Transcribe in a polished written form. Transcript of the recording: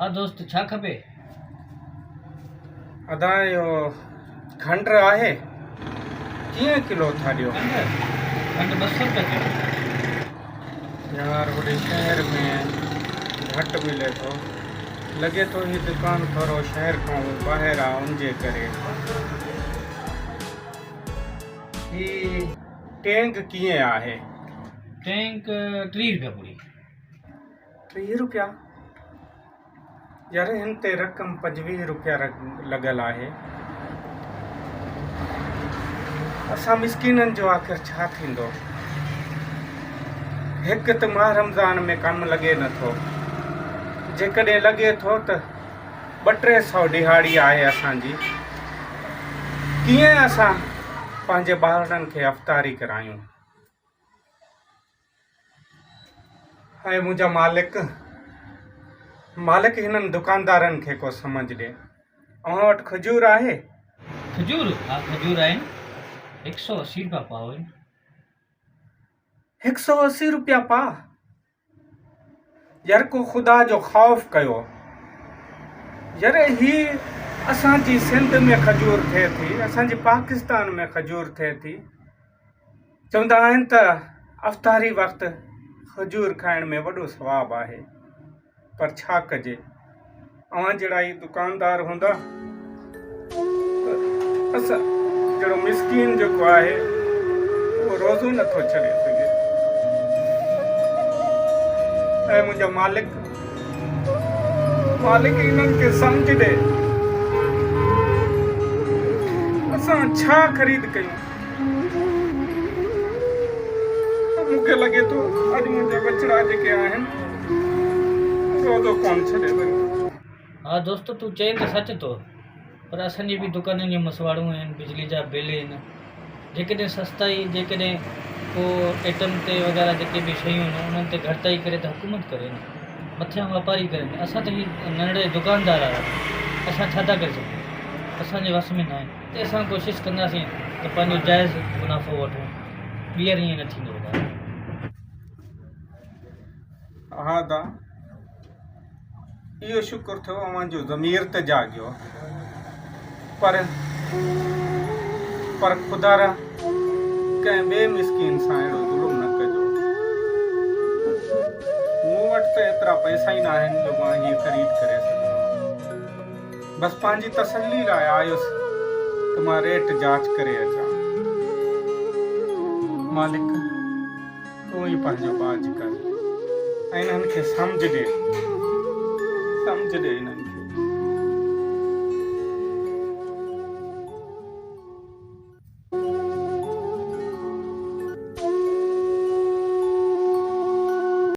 हाँ दोस्त छा खपे? अदा यो खंड आहे कीअं किलो था ॾियो? खंड 200 रुपया किलो। यार वॾे शहर में घटि मिले थो, लॻे थो ही दुकान थोरो शहर खां ॿाहिरि आहे उनजे करे। ही टैंक कीअं आहे? टैंक 30 रुपया पूरी। 30 रुपया? यार हिन ते रक़म 25 रुपया लॻल आहे। असां मिसकीननि जो आख़िर छा थींदो? हिकु त माह रमज़ान में कमु लॻे नथो, जेकॾहिं लॻे थो त 200-300 दिहाड़ी आहे असांजी। कीअं असां पंहिंजे ॿारनि खे अफ़्तारी करायूं? हाय मुंहिंजा मालिक हिननि दुकानदारनि खे को सम्झ ॾे। अव्हां वटि खजूर आहे? खजूर? हाँ खजूर आहिनि, 180 रुपया पाव आहिनि। 180 रुपया पा? यार को ख़ुदा जो ख़ौफ़ कयो। यार ही असांजी सिंध में खजूर थिए थी, असांजे पाकिस्तान में खजूर थिए थी। चवंदा आहिनि त अफ़्तारी वक़्तु खजूर खाइण में वॾो सवाबु आहे, पर छा कजे? अव्हां जहिड़ा ही दुकानदार हूंदा त असां जहिड़ो मिसकीन जेको आहे उहो रोज़ो नथो छॾे सघे। ऐं मुंहिंजा मालिक इन्हनि खे सम्झ ॾे। असां छा ख़रीद कयूं? मूंखे लॻे थो अॼु मुंहिंजा बचड़ा जेके आहिनि रोज़ो कोन छॾे सघे। हाँ दोस्त तूं चई त सच तो, पर असांजी बि दुकाननि जूं मसवाड़ूं आहिनि, बिजली जा बिल आहिनि। जेकॾहिं सस्ताई, जेकॾहिं को एटम ते वग़ैरह जेके बि शयूं आहिनि उन्हनि ते घटिताई करे त हुकूमत करे न, मथियां वापारी करे न। असां त ही नंढड़े दुकानदार आहियूं, असां छा था करे सघूं? असांजे वस में न आहे। त असां कोशिशि कंदासीं त पंहिंजो जाइज़ मुनाफ़ो वठूं, ॿीहर ईअं न थींदो। हा दा, इहो शुक्र थियो अव्हांजो ज़मीर त जाॻियो, पर ख़ुदा कंहिं ॿिए मिसकीन सां अहिड़ो ज़ुल्म न कजो। मूं वटि त एतिरा पैसा ई न आहिनि जो मां हीअ ख़रीद करे सघां। बसि पंहिंजी तसल्ली लाइ आयुसि त मां रेट जांच करे अचां। मालिक तूं ई पंहिंजो बाज कर ऐं इन्हनि खे सम्झ ॾे इन्हनि खे।